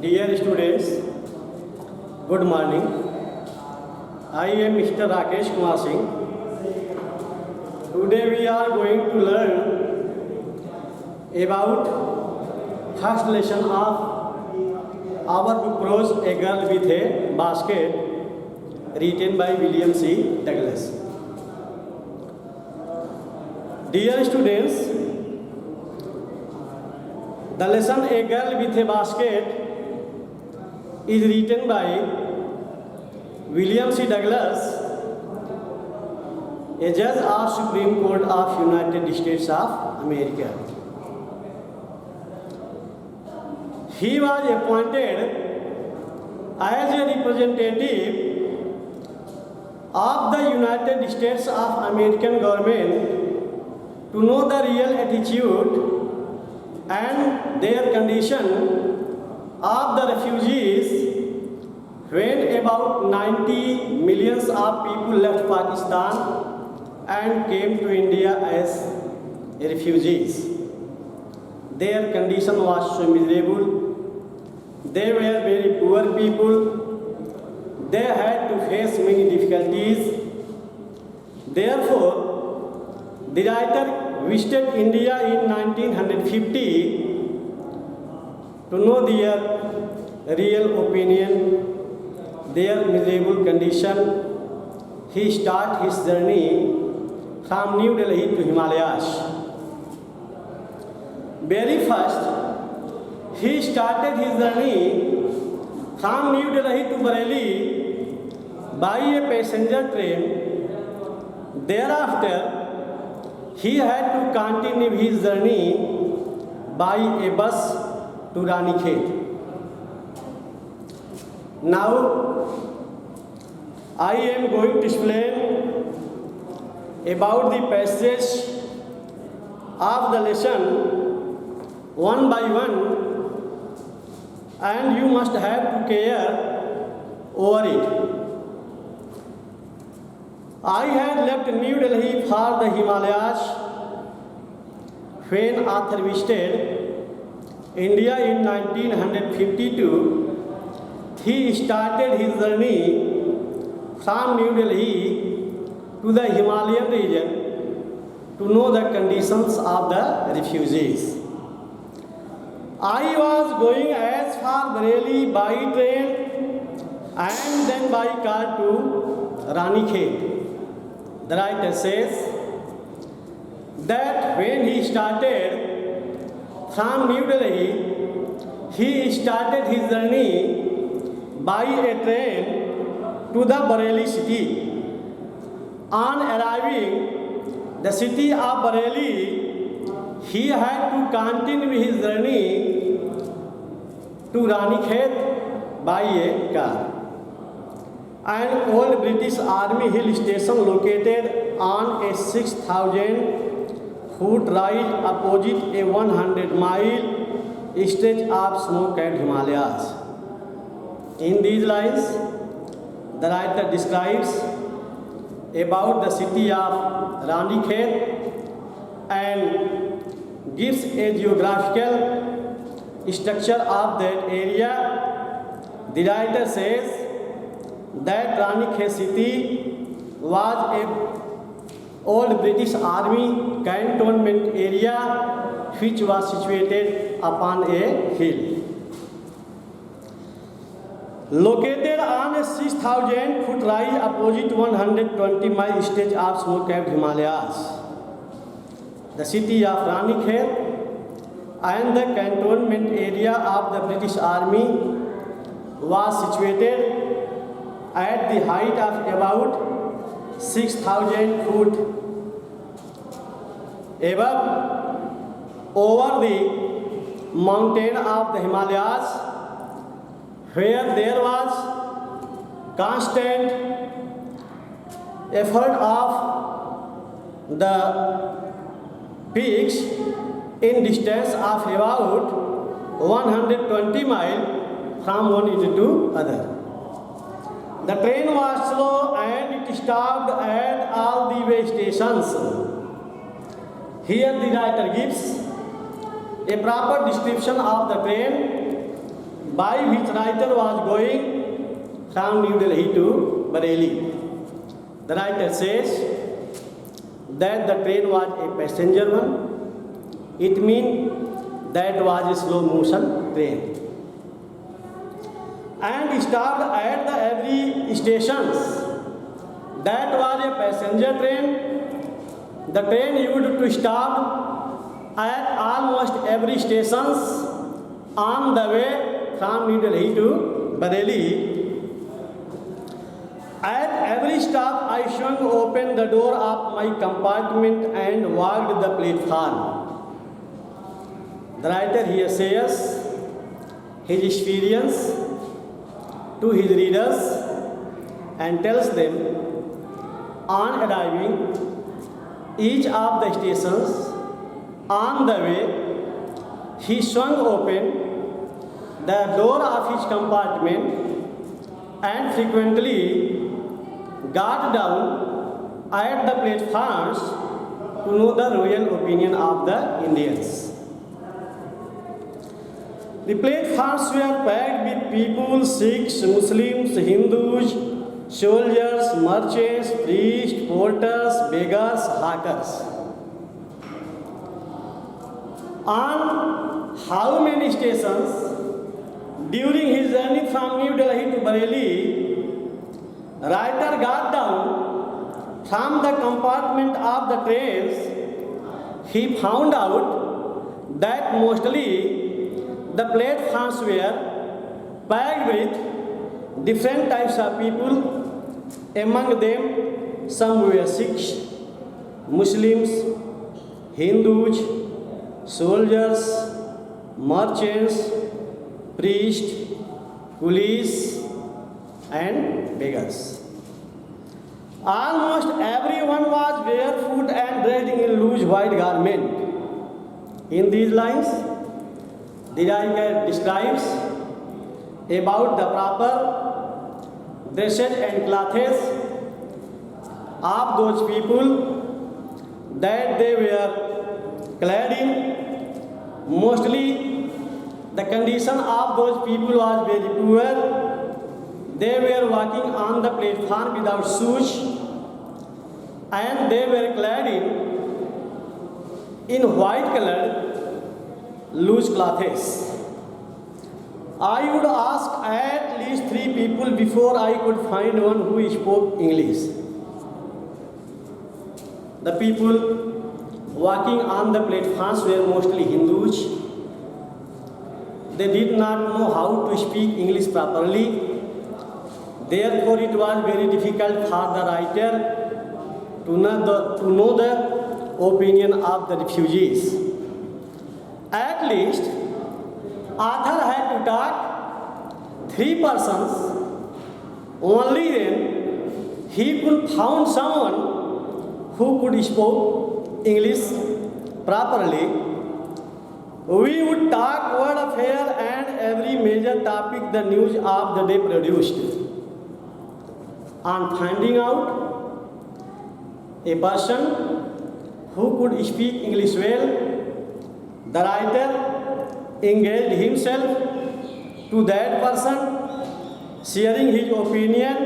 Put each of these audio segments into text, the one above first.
Dear students, good morning. I am Mr. Rakesh Kumar Singh. Today we are going to learn about first lesson of our book prose A Girl with a Basket, written by William C. Douglas. Dear students, the lesson A Girl with a Basket is written by William C. Douglas, a judge of Supreme Court of United States of America. He was appointed as a representative of the United States of American government to know the real attitude and their condition of the refugees when about 90 millions of people left Pakistan and came to India as refugees. Their condition was so miserable. They were very poor people. They had to face many difficulties. Therefore, the writer visited India in 1950 to know their real opinion, their miserable condition. He started his journey from New Delhi to Himalayas. Very first, he started his journey from New Delhi to Bareilly by a passenger train. Thereafter, he had to continue his journey by a bus to Ranikhet. Now, I am going to explain about the passage of the lesson one by one, and you must have to care over it. I had left New Delhi for the Himalayas when Arthur visited India in 1952. He started his journey from New Delhi to the Himalayan region to know the conditions of the refugees. I was going as far Bareilly by train and then by car to Ranikhet. The writer says that when he started from New Delhi, he started his journey by a train to the Bareilly city. On arriving the city of Bareilly, he had to continue his journey to Ranikhet by a car. An old British Army hill station located on a 6,000-foot rise opposite a 100-mile stretch of snow-capped Himalayas. In these lines, the writer describes about the city of Ranikhet and gives a geographical structure of that area. The writer says that Ranikhet city was an old British Army cantonment area which was situated upon a hill. Located on a 6,000-foot rise opposite 120-mile stretch of snow-capped Himalayas, the city of Ranikhet and the cantonment area of the British Army was situated at the height of about 6,000 foot above over the mountain of the Himalayas, where there was constant effort of the peaks in distance of about 120 miles from one end to other. The train was slow and it stopped at all the way stations. Here the writer gives a proper description of the train. by which writer was going from New Delhi to Bareilly. The writer says that the train was a passenger one. It means that was a slow motion train. And stopped at the every stations. That was a passenger train. The train used to stop at almost every stations on the way from New Delhi to Bareilly. At every stop, I swung open the door of my compartment and walked the platform. The writer here says his experience to his readers and tells them on arriving each of the stations on the way, he swung open the door of his compartment and frequently got down at the platforms to know the royal opinion of the Indians. The platforms were packed with people, Sikhs, Muslims, Hindus, soldiers, merchants, priests, porters, beggars, hawkers. On how many stations during his journey from New Delhi to Bareilly, writer got down from the compartment of the trains, he found out that mostly the platforms were packed with different types of people. Among them, some were Sikhs, Muslims, Hindus, soldiers, merchants, priests, coolies, and beggars. Almost everyone was barefoot and dressed in loose white garment. In these lines, the writer describes about the proper dresses and clothes of those people that they were clad in. Mostly, the condition of those people was very poor. They were walking on the platform without shoes, and they were clad in white colored loose clothes. I would ask at least 3 people before I could find one who spoke English. The people walking on the platforms were mostly Hindus. They did not know how to speak English properly. Therefore, it was very difficult for the writer to know the opinion of the refugees. At least, author had to talk 3 persons. Only then he could found someone who could speak English properly. We would talk world affair and every major topic the news of the day produced. On finding out a person who could speak English well, the writer engaged himself to that person, sharing his opinion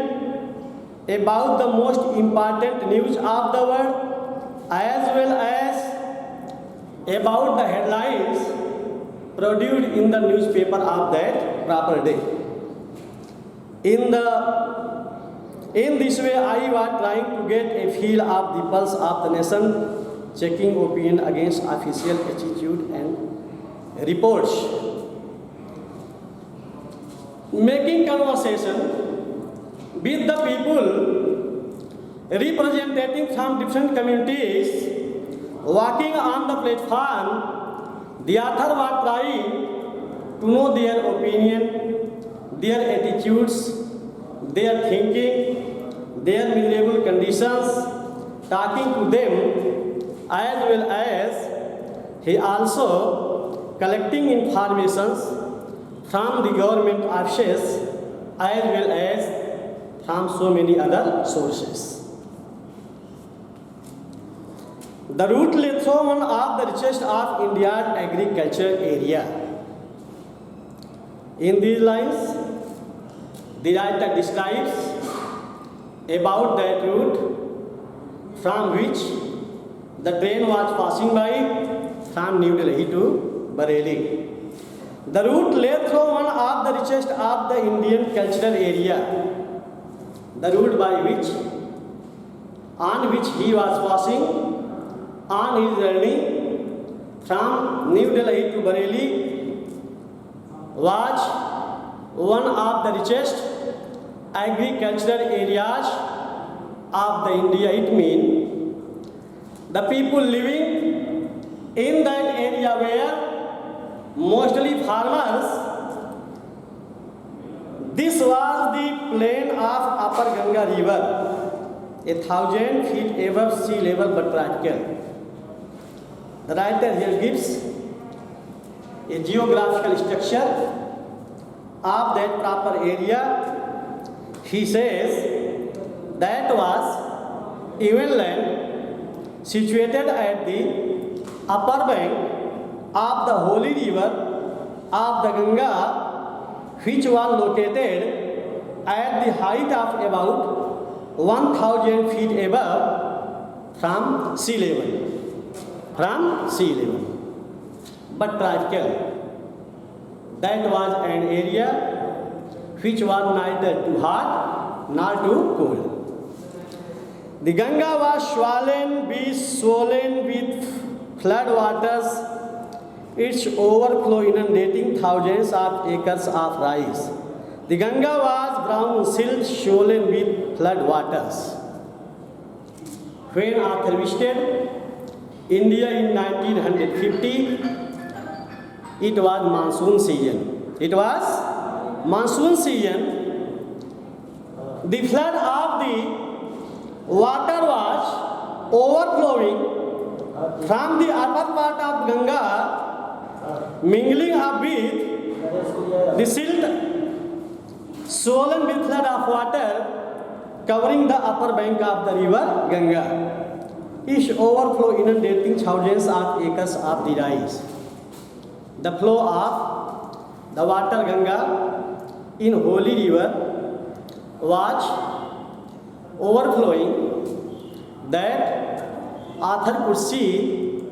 about the most important news of the world, as well as about the headlines produced in the newspaper of that proper day. In this way, I was trying to get a feel of the pulse of the nation, checking opinion against official attitude and reports. Making conversation with the people representing from different communities walking on the platform, the author was trying to know their opinion, their attitudes, their thinking, their miserable conditions, talking to them, as well as he also collecting informations from the government offices as well as from so many other sources. The route led through one of the richest of India's agriculture area. In these lines, the writer describes about that route from which the train was passing by from New Delhi to Bareilly. The route led through one of the richest of the Indian cultural area. The route on which he was passing on his journey from New Delhi to Bareilly was one of the richest agricultural areas of the India. It means the people living in that area were mostly farmers. This was the plain of Upper Ganga River, 1,000 feet above sea level but vertical. The writer here gives a geographical structure of that proper area. He says that was even land situated at the upper bank of the holy river of the Ganga, which was located at the height of about 1,000 feet above from sea level. But vertical. That was an area which was neither too hot nor too cold. The Ganga was swollen with flood waters, its overflow inundating thousands of acres of rice. The Ganga was brown silt swollen with flood waters. When Arthur visited India in 1950, it was monsoon season. The flood of the water was overflowing from the upper part of Ganga, mingling up with the silt swollen with flood of water covering the upper bank of the river Ganga. Each overflow inundating thousands of acres of the rice. The flow of the water Ganga in holy river was overflowing that Arthur could see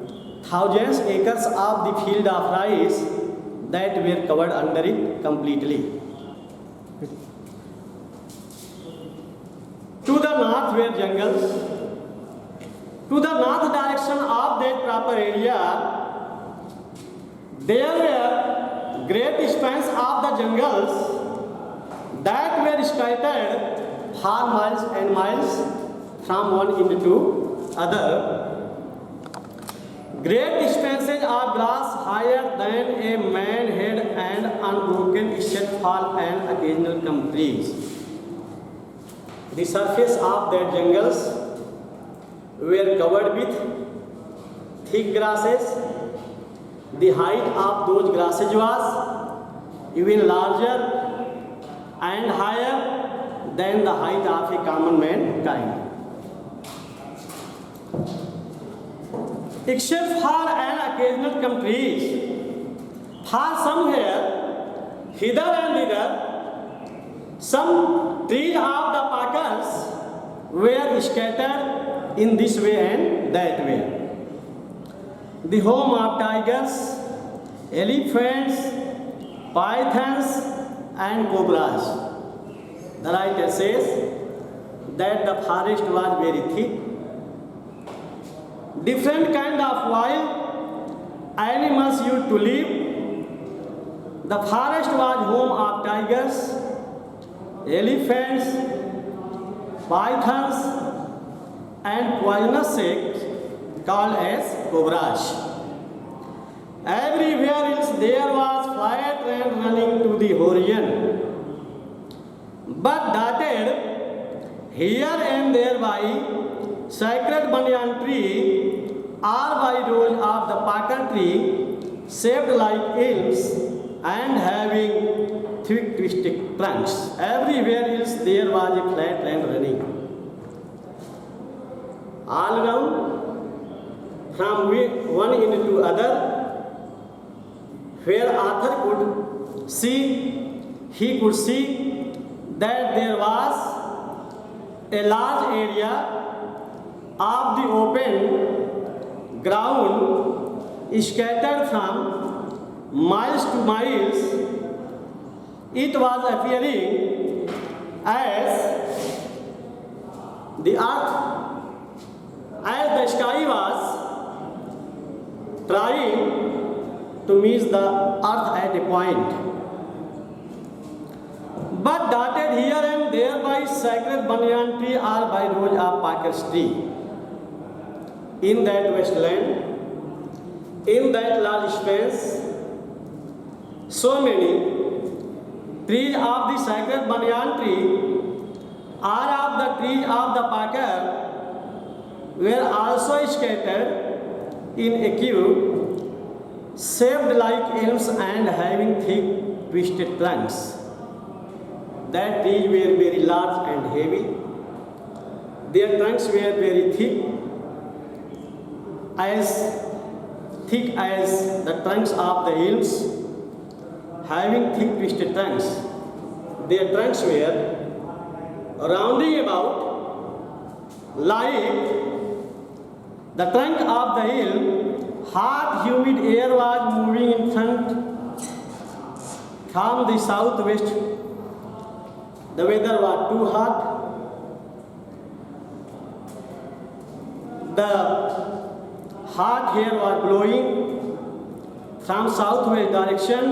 thousands acres of the field of rice that were covered under it completely. To the north were jungles. To the north direction of that proper area, there were great expanse of the jungles that were scattered for miles and miles from one end to other. Great expanses of grass higher than a man's head and unbroken except for an occasional gum trees. The surface of that jungles were covered with thick grasses. The height of those grasses was even larger and higher than the height of a common mankind. Except for an occasional gum trees, for somewhere hither and thither, some trees of the packers were scattered in this way and that way. The home of tigers, elephants, pythons and cobras. The writer says that the forest was very thick. Different kind of wild animals used to live. The forest was home of tigers, elephants, pythons and poisonous snakes called as cobras. Everywhere else there was flat and running to the horizon, but dotted here and there by sacred banyan tree or by rows of the pakan tree shaped like elms and having thick twisted trunks. Everywhere else there was a flat land running. All around, from one end to other, where Arthur could he could see that there was a large area of the open ground scattered from miles to miles. It was appearing as the earth, as the sky was trying to meet the earth at a point, but dotted here and there by sacred banyan tree or by rows of Parker's tree. In that wasteland, in that large space, so many trees of the sacred banyan tree or of the trees of the Parker were also scattered in a queue, shaped like elms and having thick twisted trunks. That trees were very large and heavy. Their trunks were very thick as the trunks of the elms, having thick twisted trunks. Their trunks were rounding about like the trunk of the elm. Hot, humid air was moving in front from the southwest. The weather was too hot. The hot air was blowing from southwest direction,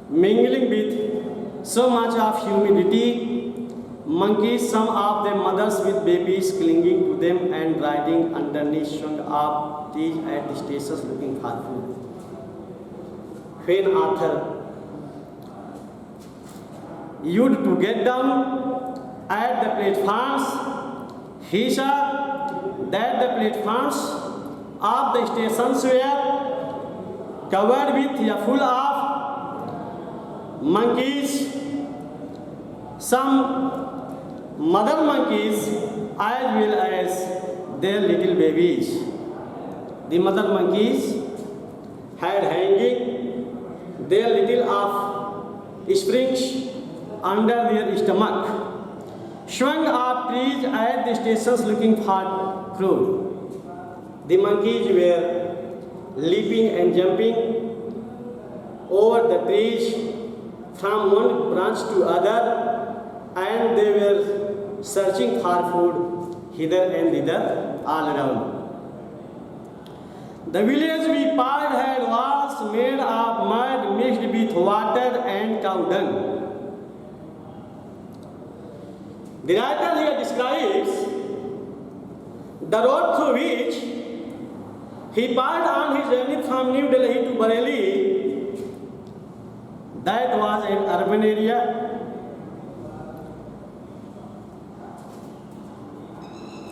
mingling with so much of humidity. Monkeys, some of them mothers with babies clinging to them and riding underneath swung of trees at the stations looking for food. When Arthur used to get down at the platforms, he saw that the platforms of the stations were covered with full of monkeys, some mother monkeys as well as their little babies. The mother monkeys had hanging their little of springs under their stomach, swung up trees at the stations looking for food. The monkeys were leaping and jumping over the trees from one branch to other, and they were searching for food hither and thither all around. The village we passed had walls made of mud mixed with water and cow dung. The writer here describes the road through which he passed on his journey from New Delhi to Bareilly. That was an urban area.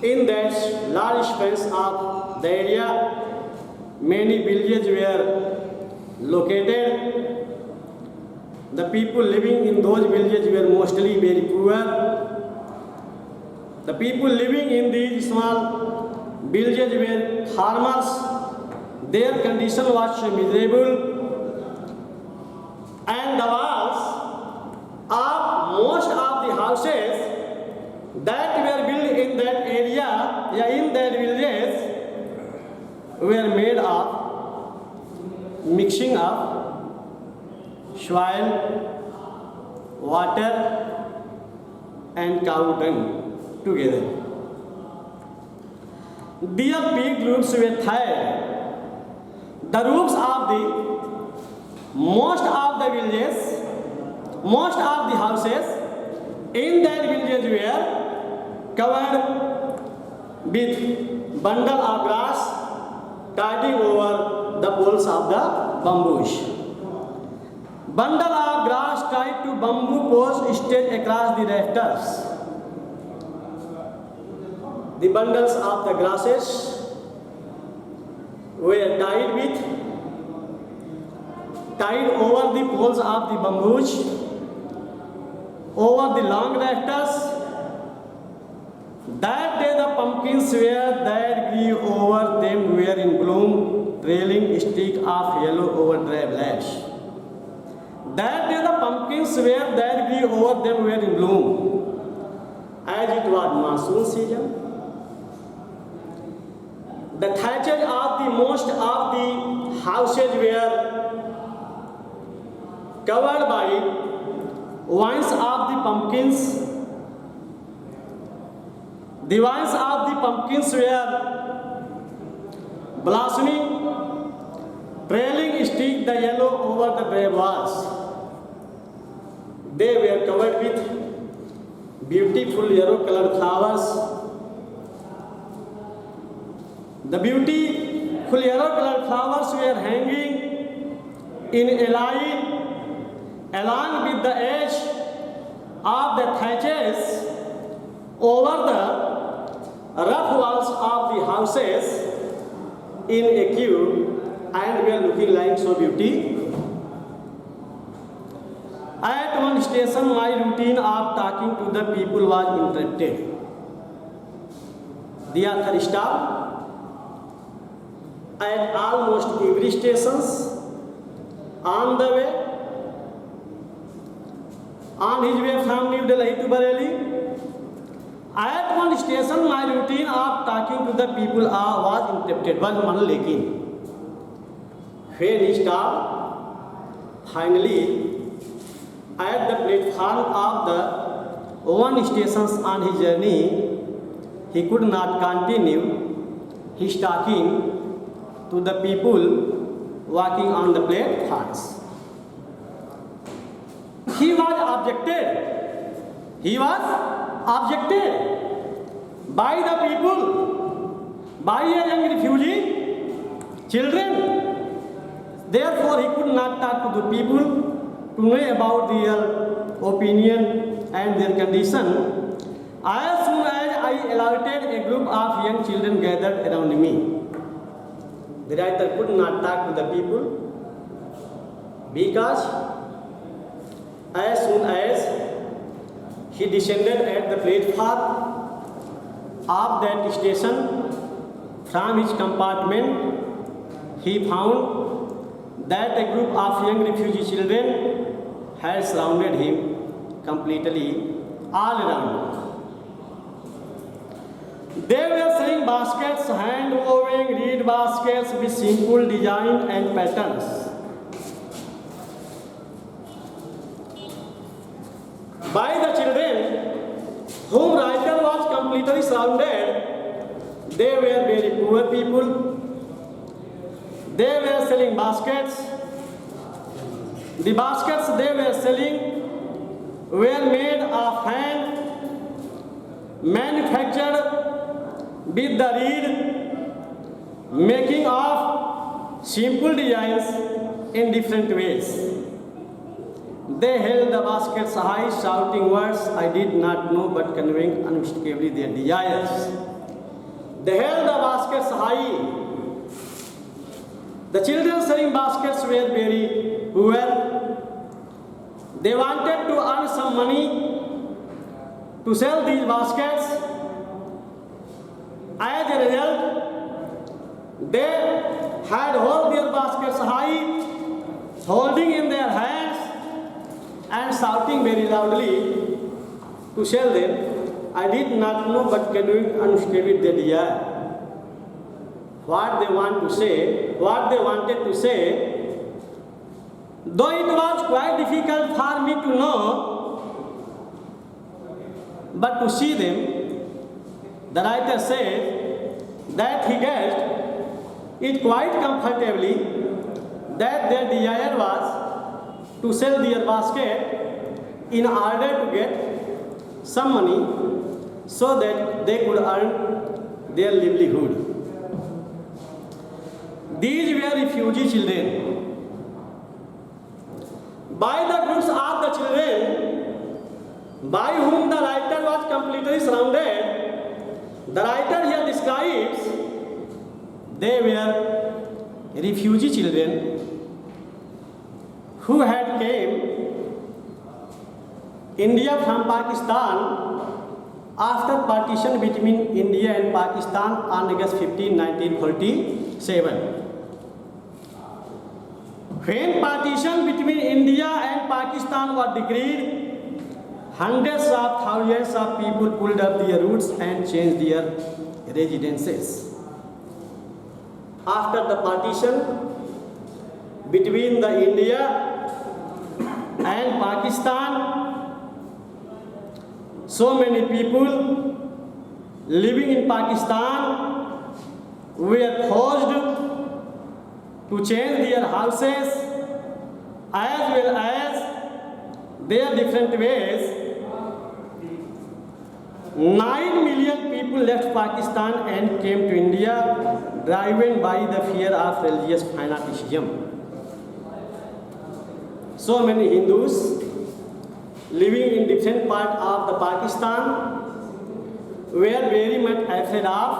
In that large space of the area, many villages were located. The people living in those villages were mostly very poor. The people living in these small villages were farmers. Their condition was miserable, and the walls of most of the houses that were built in that area, in that villages, were made of mixing of soil, water, and cow dung together. Their big roofs were tiled. The roofs of the most of the villages, most of the houses in that villages were covered with bundle of grass tied over the poles of the bamboos. Bundle of grass tied to bamboo poles stretched across the rafters. The bundles of the grasses were tied over the poles of the bamboos, over the long rafters. That day the pumpkins that grew over them were in bloom, trailing streak of yellow over dry blacks. That day the pumpkins were that grew over them were in bloom, as it was monsoon season. The thatches of the most of the houses were covered by vines of the pumpkins. The vines of the pumpkins were blossoming, trailing stick the yellow over the bare walls. They were covered with beautiful yellow-colored flowers. The beautiful yellow-colored flowers were hanging in a line along with the edge of the thatches over the rough walls of the houses in a queue, and were looking like so beautiful. At one station, my routine of talking to the people was interrupted. The author stopped at almost every station on the way, on his way from New Delhi to Bareilly. At one station, my routine of talking to the people was interrupted. Lekin when he stopped, finally, at the platform of the one station on his journey, he could not continue his talking to the people walking on the platforms. He was objected by the people, by a young refugee children. Therefore, he could not talk to the people to know about their opinion and their condition. As soon as I allotted a group of young children gathered around me, the writer could not talk to the people because as soon as he descended at the platform of that station from his compartment, he found that a group of young refugee children had surrounded him completely all around. They were selling baskets, hand-woven reed baskets with simple design and patterns. By the children whom writer was completely surrounded, they were very poor people. They were selling baskets. The baskets they were selling were made of hand, manufactured with the reed, making of simple designs in different ways. They held the baskets high, shouting words I did not know but conveying unmistakably their desires. They held the baskets high. The children selling baskets were very poor. They wanted to earn some money to sell these baskets. As a result, they had held their baskets high, holding in their hands and shouting very loudly to sell them. I did not know but conveying unmistakably their desire. What they wanted to say, though it was quite difficult for me to know, but to see them, the writer said that he guessed it quite comfortably that their desire was to sell their basket in order to get some money so that they could earn their livelihood. These were refugee children. By the groups of the children by whom the writer was completely surrounded, the writer here describes they were refugee children who had came India from Pakistan after partition between India and Pakistan on August 15, 1947. When partition between India and Pakistan was decreed, hundreds of thousands of people pulled up their roots and changed their residences. After the partition between the India and Pakistan, so many people living in Pakistan were forced to change their houses as well as their different ways. 9 million people left Pakistan and came to India, driven by the fear of religious fanaticism. So many Hindus living in different parts of the Pakistan were very much afraid of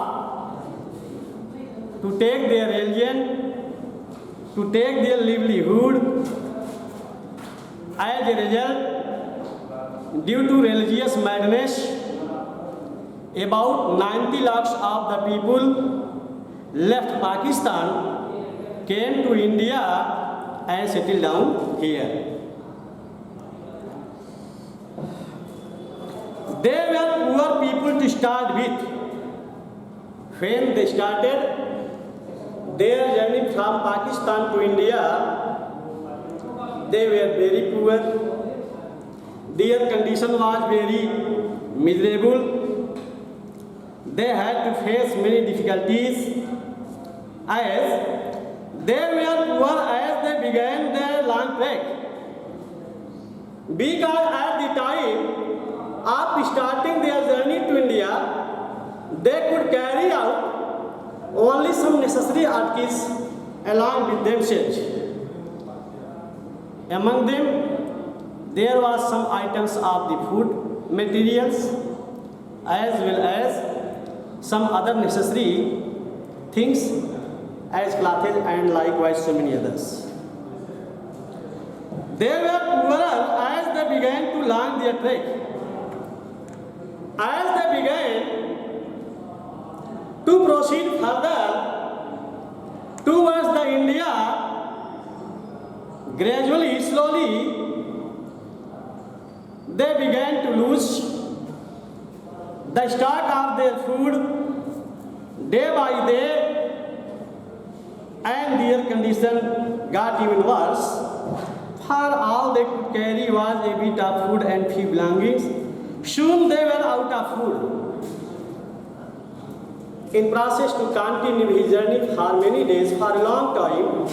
to take their religion, to take their livelihood. As a result, due to religious madness, about 90 lakhs of the people left Pakistan, came to India and settled down here. They were poor people to start with. When they started their journey from Pakistan to India, they were very poor. Their condition was very miserable. They had to face many difficulties as they were poor as they began their long trek. Because at the time of starting their journey to India, they could carry out only some necessary articles along with themselves. Among them, there was some items of the food materials as well as some other necessary things as clothes and likewise so many others. They were poorer as they began to learn their trek. As they began to proceed further towards the India, gradually, slowly, they began to lose the stock of their food day by day, and their condition got even worse. For all they could carry was a bit of food and few belongings. Soon they were out of food. In process to continue his journey for many days, for a long time,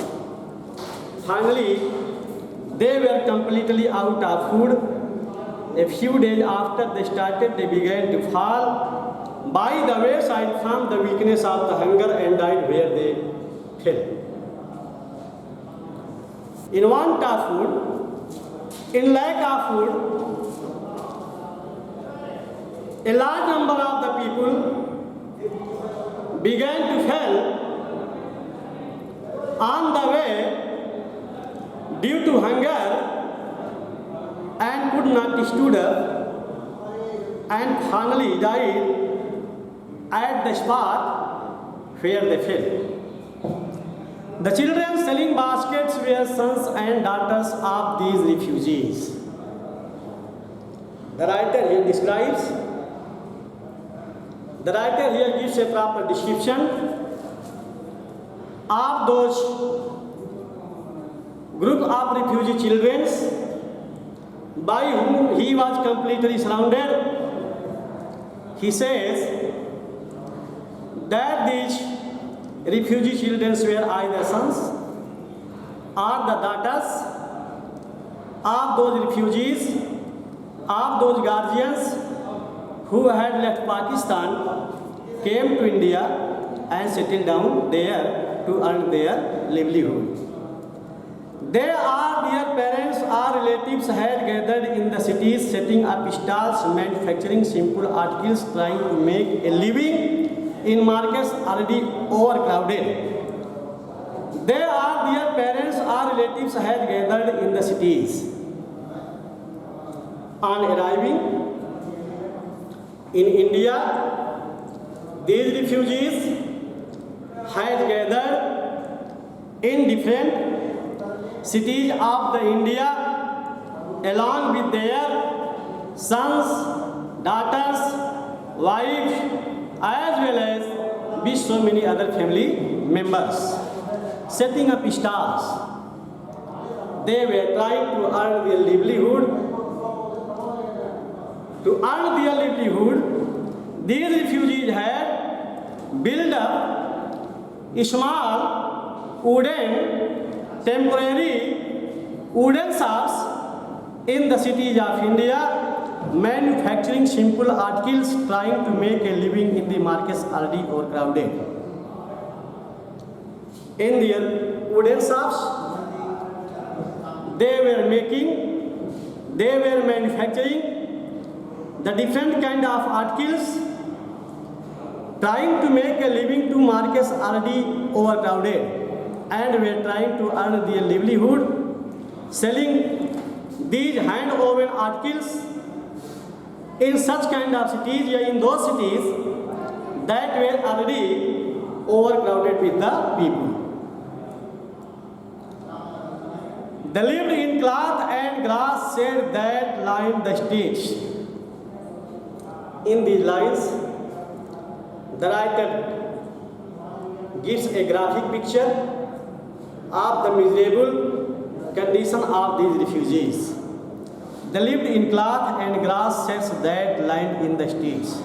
finally they were completely out of food. A few days after they started, they began to fall by the wayside from the weakness of the hunger and died where they fell. In want of food, in lack of food, a large number of the people began to fall on the way due to hunger and could not stood up and finally died at the spot where they fell. The children selling baskets were sons and daughters of these refugees. The writer here gives a proper description of those group of refugee children by whom he was completely surrounded. He says that these refugee children were either sons or the daughters of those refugees, of those guardians who had left Pakistan, came to India and settled down there to earn their livelihood. They or their parents or relatives had gathered in the cities, setting up stalls, manufacturing simple articles, trying to make a living in markets already overcrowded. They or their parents or relatives had gathered in the cities. On arriving in India, these refugees had gathered in different cities of the India along with their sons, daughters, wives, as well as with so many other family members. Setting up stalls, they were trying to earn their livelihood. To earn their livelihood, these refugees had built up small temporary wooden shops in the cities of India, manufacturing simple articles, trying to make a living in the markets already overcrowded. In their wooden shops, they were manufacturing the different kind of articles, trying to make a living to markets already overcrowded, and were trying to earn their livelihood selling these hand-woven articles in such kind of cities, in those cities that were already overcrowded with the people. They lived in cloth and grass shade that lined the streets. In these lines, the writer gives a graphic picture of the miserable condition of these refugees. They lived in cloth and grass sheds that lined in the streets.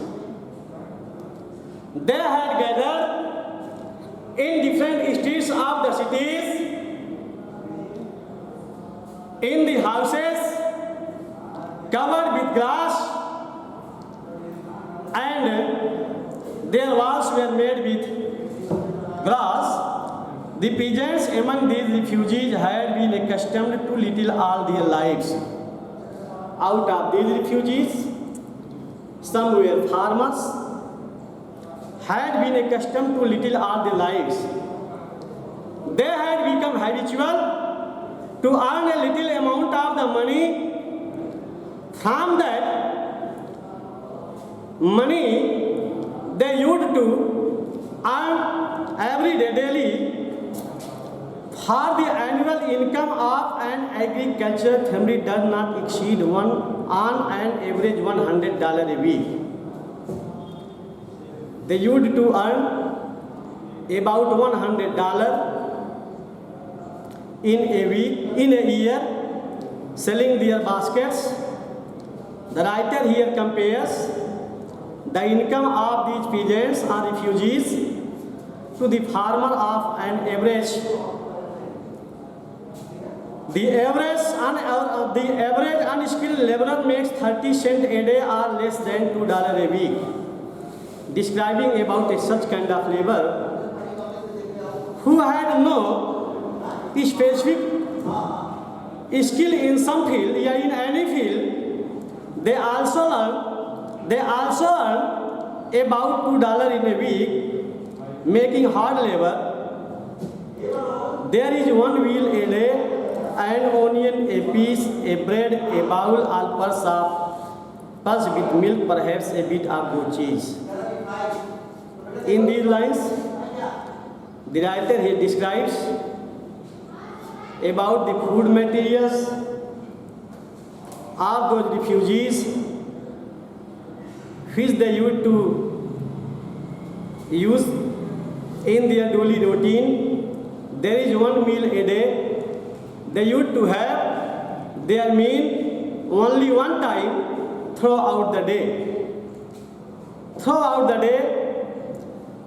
They had gathered in different streets of the cities, in the houses covered with grass, and their walls were made with grass. The peasants among these refugees had been accustomed to little all their lives. Out of these refugees, some were farmers, had been accustomed to little all their lives. They had become habitual to earn a little amount of the money. From that money, they used to earn every day daily for the annual income of an agricultural family does not exceed on an average $100 a week. They used to earn about $100 in a year, selling their baskets. The writer here compares the income of these peasants or refugees to the farmer of an average. The average unskilled laborer makes 30 cents a day or less than $2 a week. Describing about such kind of labor who had no specific skill in some field, in any field, they also earn about $2 in a week, making hard labor. There is one meal a day, an onion, a piece, a bread, a bowl, all pulse with milk, perhaps a bit of goat cheese. In these lines, the writer here describes about the food materials of those refugees which they used to use in their daily routine. There is one meal a day. They used to have their meal only one time throughout the day. Throughout the day,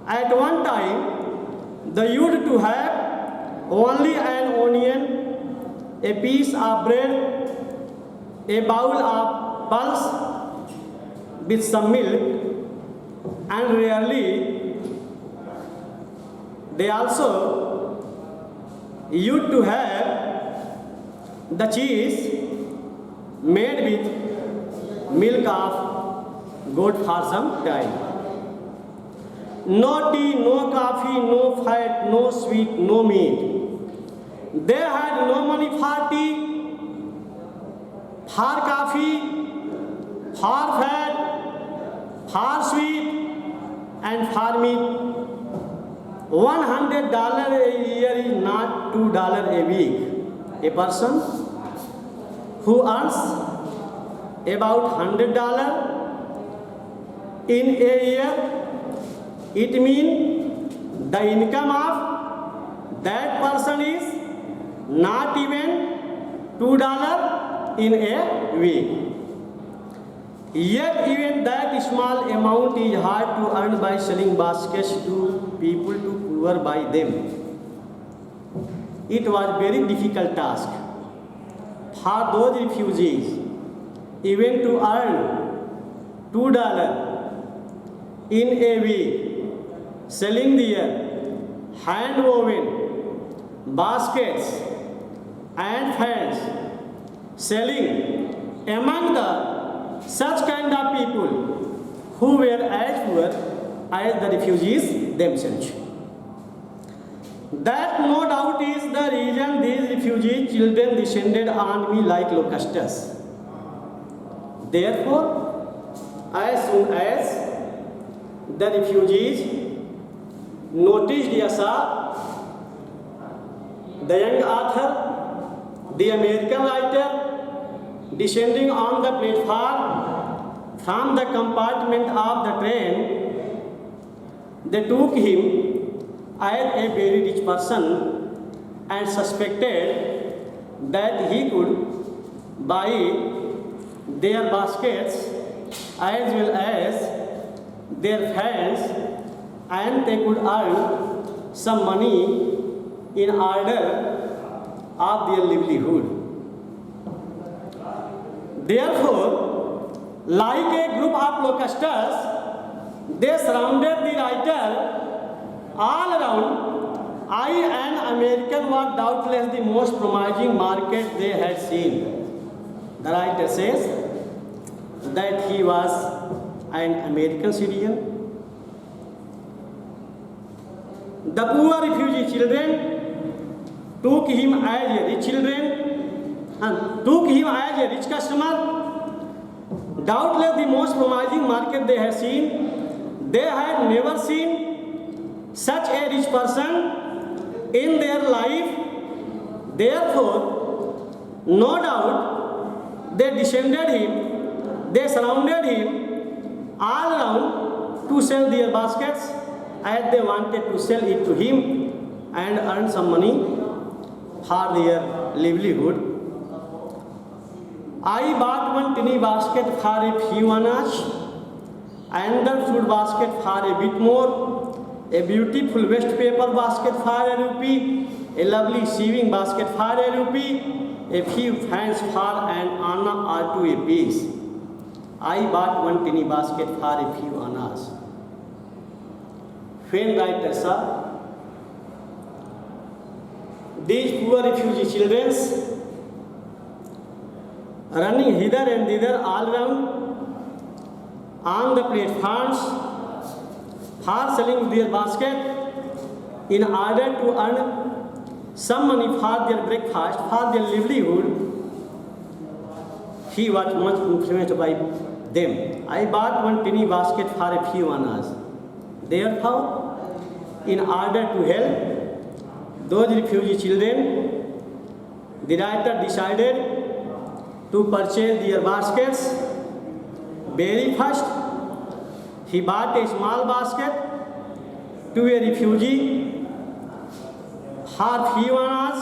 at one time, they used to have only an onion, a piece of bread, a bowl of pulse with some milk, and rarely they also used to have the cheese made with milk of goat for some time. No tea, no coffee, no fat, no sweet, no meat. They had no money for tea, for coffee, for fat, for sweet, and for meat. $100 a year is not $2 a week. a person who earns about $100 in a year, it means the income of that person is not even $2 in a week. Yet even that small amount is hard to earn by selling baskets to people to poor by them. It was very difficult task for those refugees even to earn $2 in a week, selling their hand-woven baskets and fans, selling among the such kind of people who were as poor as the refugees themselves. That no doubt is the reason these refugee children descended on me like locusts. Therefore, as soon as the refugees noticed Yasa, the young author, the American writer, descending on the platform from the compartment of the train, they took him as a very rich person and suspected that he could buy their baskets as well as their fans, and they could earn some money in order of their livelihood. Therefore, like a group of locusts, they surrounded the writer all around. I and American was doubtless the most promising market they had seen. The writer says that he was an American citizen. The poor refugee children took him as a rich customer. Doubtless the most promising market they had seen. They had never seen such a rich person in their life. Therefore, no doubt they descended him, they surrounded him all around to sell their baskets as they wanted to sell it to him and earn some money for their livelihood. I bought one tiny basket for a few annas, another fruit basket for a bit more, a beautiful waste paper basket for ₹1, a lovely sewing basket for ₹1, a few fans for an anna or two apiece. I bought one tiny basket for a few annas. When writer saw these poor refugee children running hither and thither all around on the platforms for selling their basket in order to earn some money for their breakfast, for their livelihood, he was much influenced by them. I bought one tiny basket for a few annas. Therefore, in order to help those refugee children, the writer decided to purchase their baskets. Very first, he bought a small basket to a refugee for few annas.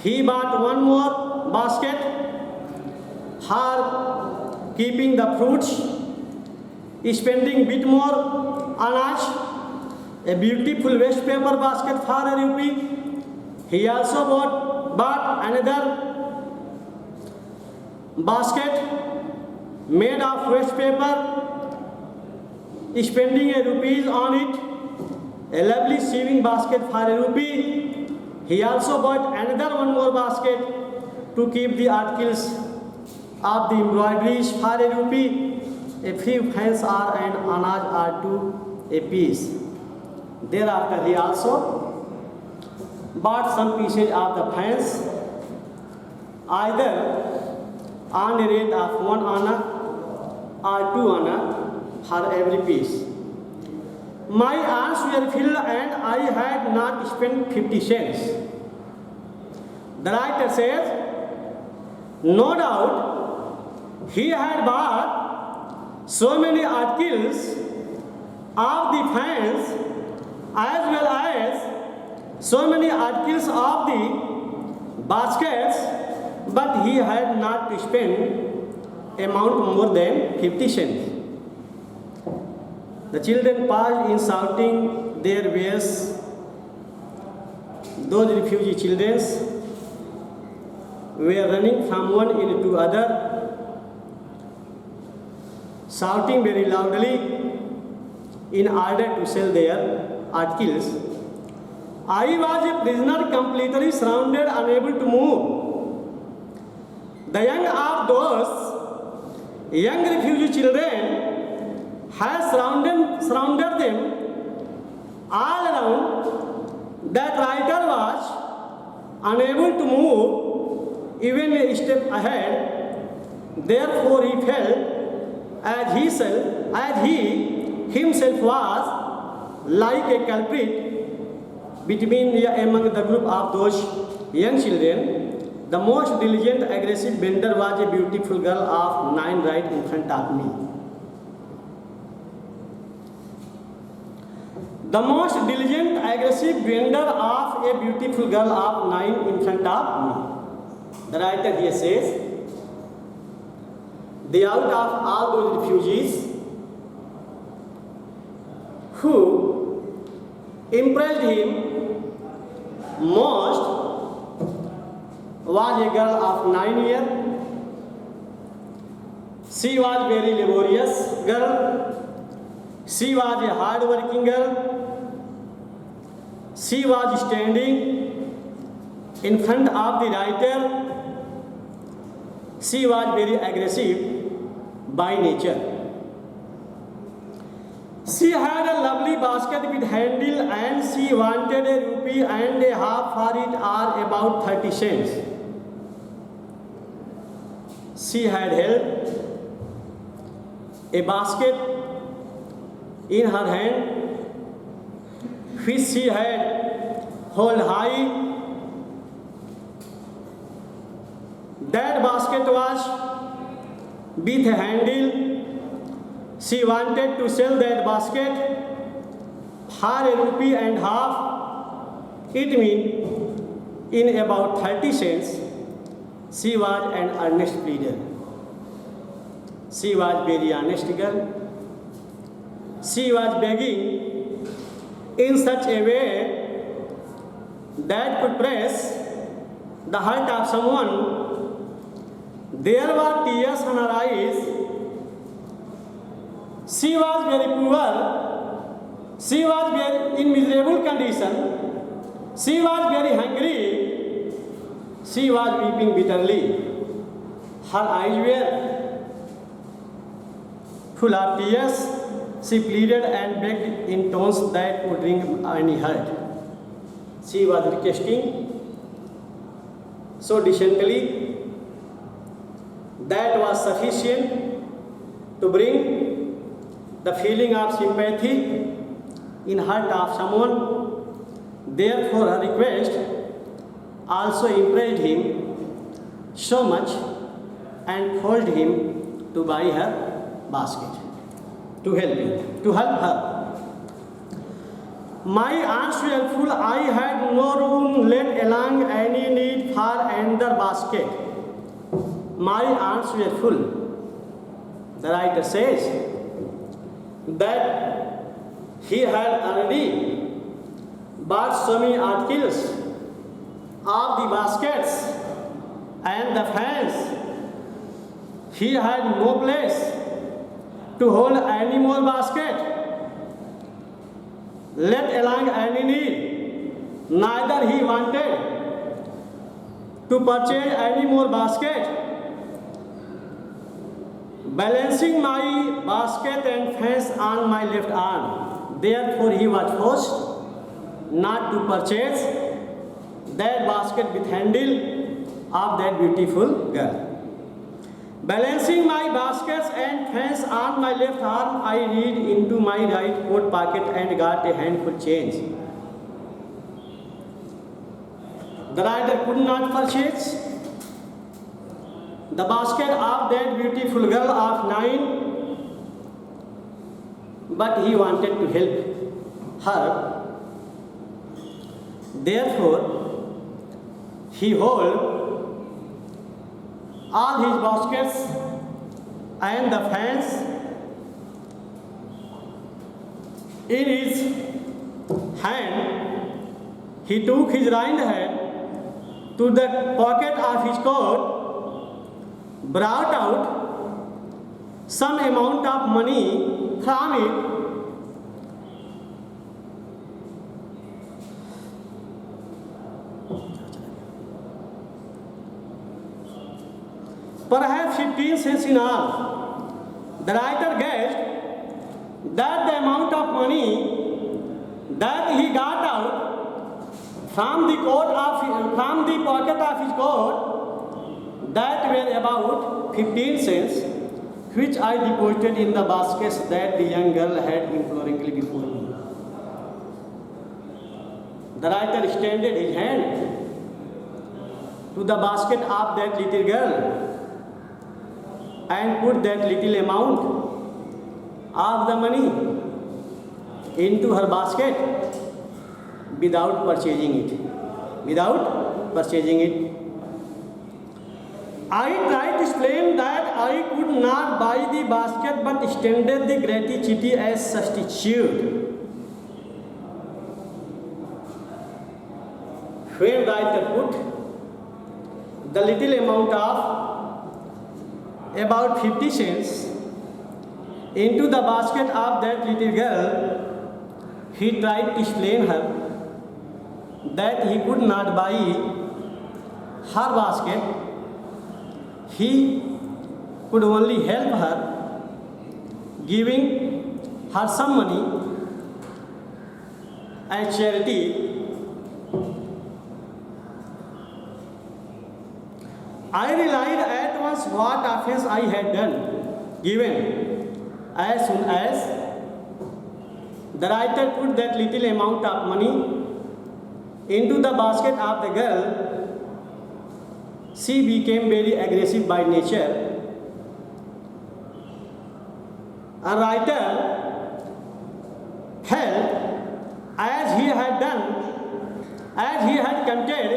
He bought one more basket for keeping the fruits, spending bit more annas, a beautiful waste paper basket for ₹1. He also bought another basket made of waste paper, spending ₹1 on it, a lovely sewing basket for ₹1. He also bought another one more basket to keep the articles of the embroideries for ₹1, a few fans or an anaj or two a piece. Thereafter he also bought some pieces of the fans, either on a rate of 1 anna or 2 anna for every piece. My arms were filled and I had not spent 50 cents. The writer says, no doubt he had bought so many articles of the fans as well as so many articles of the baskets, but he had not to spend amount more than 50 cents. The children paused in shouting their wares. Those refugee children were running from one end to other, shouting very loudly in order to sell their articles. I was a prisoner, completely surrounded, unable to move. The young of those young refugee children has surrounded them all around. That writer was unable to move even a step ahead. Therefore he felt as he himself was like a culprit among the group of those young children. The most diligent, aggressive vendor was a beautiful girl of 9 right in front of me. The most diligent, aggressive vendor of a beautiful girl of 9 in front of me. The writer here says, out of all those refugees who impressed him most was a girl of 9 years. She was very laborious girl. She was a hard-working girl. She was standing in front of the writer. She was very aggressive by nature. She had a lovely basket with handle and she wanted ₹1.50 for it, or about 30 cents. She had held a basket in her hand, which she had held high. That basket was with a handle. She wanted to sell that basket for ₹1.50. It means in about 30 cents. She was an earnest pleader. She was very honest girl. She was begging in such a way that could press the heart of someone. There were tears in her eyes. She was very poor. She was very in miserable condition. She was very hungry. She was weeping bitterly. Her eyes were full of tears. She pleaded and begged in tones that would wring any heart. She was requesting so decently that was sufficient to bring the feeling of sympathy in heart of someone. Therefore, her request also impressed him so much and forced him to buy her basket to help her. My arms were full. I had no room let along any need for another basket. My arms were full. The writer says that he had already bought so many articles of the baskets and the fans. He had no place to hold any more basket, let alone any need. Neither he wanted to purchase any more basket. Balancing my basket and fence on my left arm. Therefore, he was forced not to purchase that basket with handle of that beautiful girl. Balancing my baskets and fence on my left arm, I reached into my right coat pocket and got a handful change. the writer could not purchase the basket of that beautiful girl of 9, but he wanted to help her. Therefore, he held all his baskets and the fans in his hand. He took his right hand to the pocket of his coat, brought out some amount of money from it, perhaps 15 cents in all. The writer guessed that the amount of money that he got out from the pocket of his coat, that were about 15 cents, which I deposited in the baskets that the young girl had imploringly before me. The writer extended his hand to the basket of that little girl and put that little amount of the money into her basket without purchasing it. I tried to explain that I could not buy the basket but extended the gratuity as substitute. When writer put the little amount of about 50 cents into the basket of that little girl, he tried to explain her that he could not buy her basket. He could only help her, giving her some money as charity. I realized at once what offense I had done, given as soon as the writer put that little amount of money into the basket of the girl. She became very aggressive by nature. A writer felt as he had committed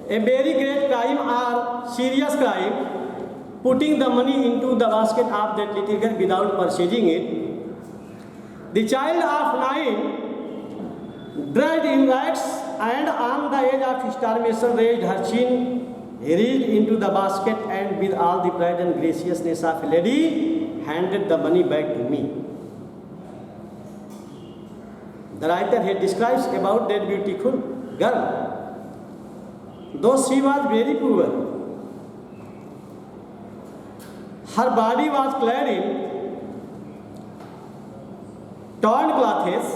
a very great crime or serious crime, putting the money into the basket of that little girl without purchasing it. The child of 9, dried in rags and on the edge of starvation, raised her chin, reached into the basket, and with all the pride and graciousness of a lady, handed the money back to me. The writer here describes about that beautiful girl. Though she was very poor, her body was clad in torn clothes.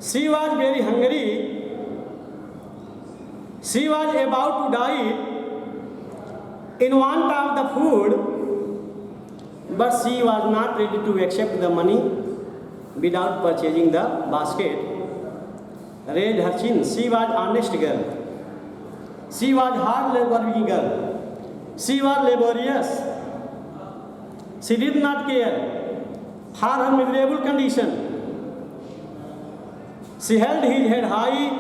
She was very hungry. She was about to die in want of the food, but she was not ready to accept the money without purchasing the basket. Raised her chin. She was honest girl. She was hard working girl. She was laborious. She did not care for her miserable condition. She held his head high,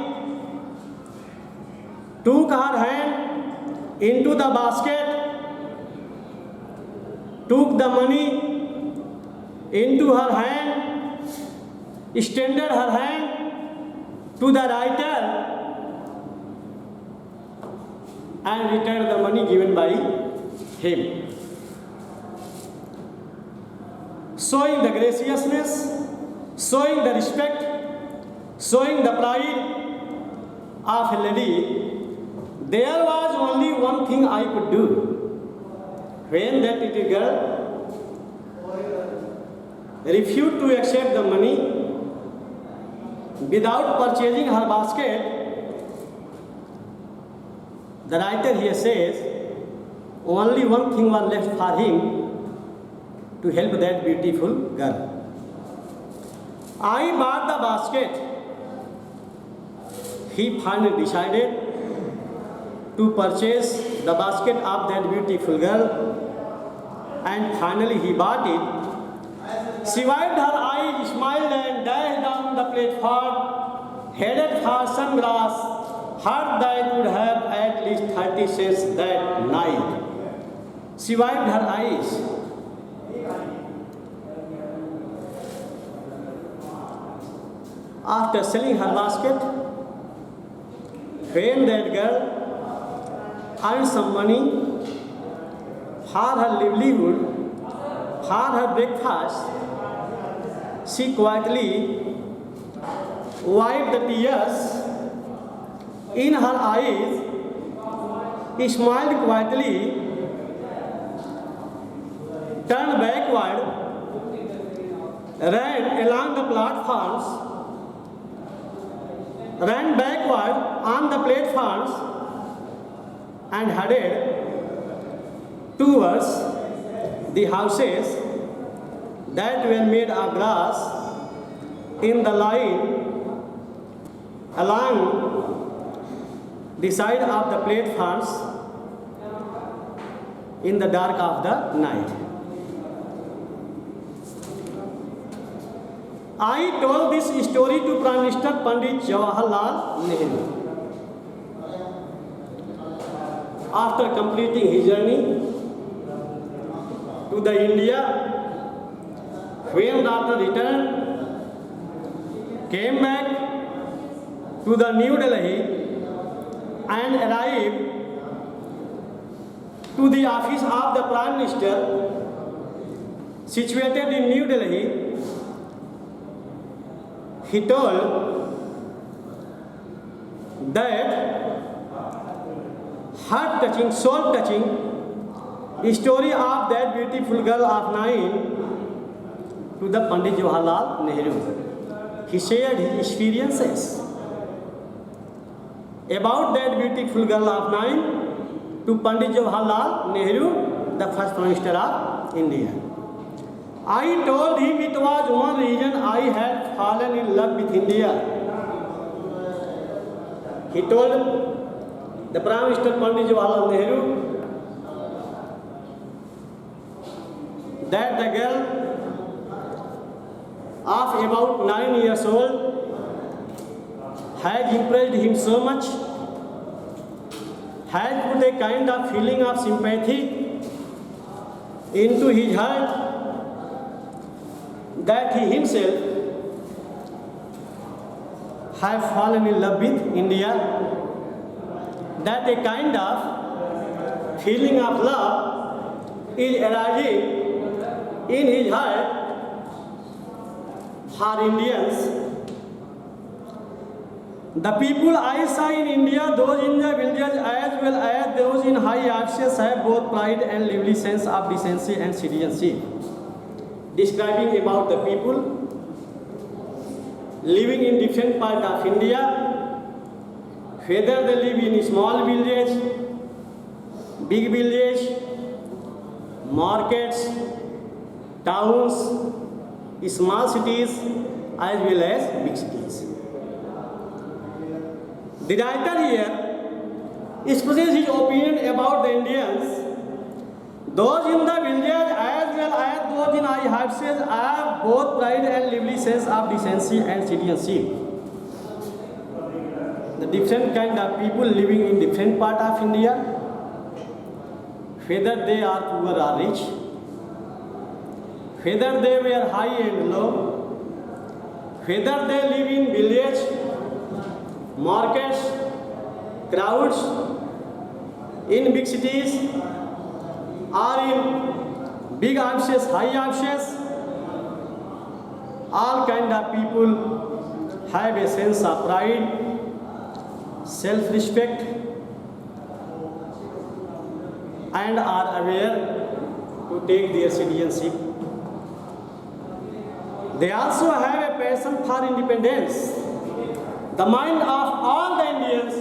took her hand into the basket, took the money into her hand, extended her hand to the writer, and returned the money given by him. Showing the graciousness, showing the respect, showing the pride of a lady, there was only one thing I could do. When that little girl refused to accept the money without purchasing her basket, the writer here says only one thing was left for him, to help that beautiful girl. I bought the basket. he finally decided to purchase the basket of that beautiful girl, and finally he bought it. She wiped her eyes, smiled and dashed down the platform, headed for some grass, heard that would have at least 30 cents that night. She wiped her eyes. After selling her basket, when that girl earned some money for her livelihood, for her breakfast, she quietly wiped the tears in her eyes, smiled quietly, turned backward, ran along the platforms, ran backward on the platforms, and headed towards the houses that were made of glass in the line along the side of the platforms in the dark of the night. I told this story to Prime Minister Pandit Jawaharlal Nehru. After completing his journey to the India, when after return came back to the New Delhi and arrived to the office of the Prime Minister situated in New Delhi, he told that heart-touching, soul-touching story of that beautiful girl of 9 to the Pandit Jawaharlal Nehru. He shared his experiences about that beautiful girl of 9 to Pandit Jawaharlal Nehru, the first Prime Minister of India. I told him it was one reason I had fallen in love with India. He told the Prime Minister Pandit Jawaharlal Nehru that the girl of about 9 years old had impressed him so much, had put a kind of feeling of sympathy into his heart, that he himself have fallen in love with India, that a kind of feeling of love is arising in his heart for Indians. The people I saw in India, those in the villages as well as those in high offices, have both pride and lively sense of decency and citizenship. Describing about the people living in different parts of India, whether they live in small village, big village, markets, towns, small cities, as well as big cities. The writer here expresses his opinion about the Indians. Those in the village as well as those in high houses have both pride and lively sense of decency and citizenship. The different kind of people living in different part of India, whether they are poor or rich, whether they were high and low, whether they live in village, markets, crowds, in big cities, or in big offices, high offices, all kind of people have a sense of pride, self-respect, and are aware to take their citizenship. They also have a passion for independence. The mind of all the Indians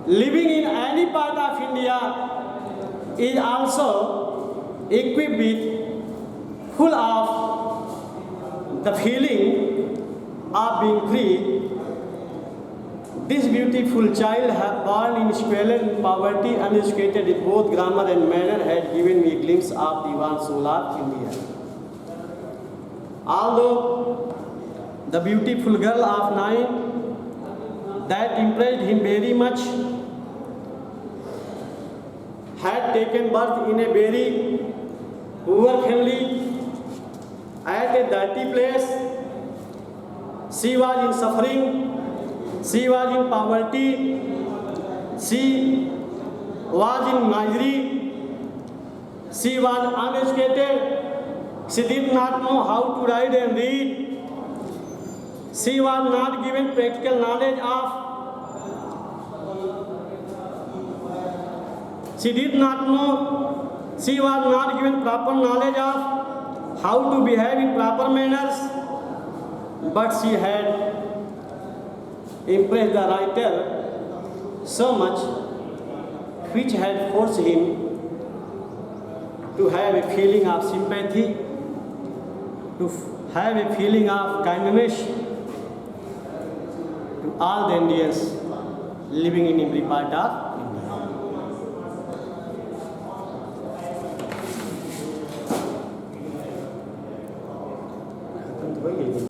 living in any part of India is also equipped with full of the feeling of being free, This beautiful child, born in squalid poverty, uneducated with both grammar and manner, had given me a glimpse of Diwan Solar, India. Although the beautiful girl of 9 that impressed him very much had taken birth in a very poor family, at a dirty place. She was in suffering, she was in poverty, she was in misery, she was uneducated, she did not know how to write and read, she was not given practical knowledge of, she did not know, she was not given proper knowledge of how to behave in proper manners, but she had impressed the writer so much, which had forced him to have a feeling of sympathy, to have a feeling of kindness to all the Indians living in every part of India.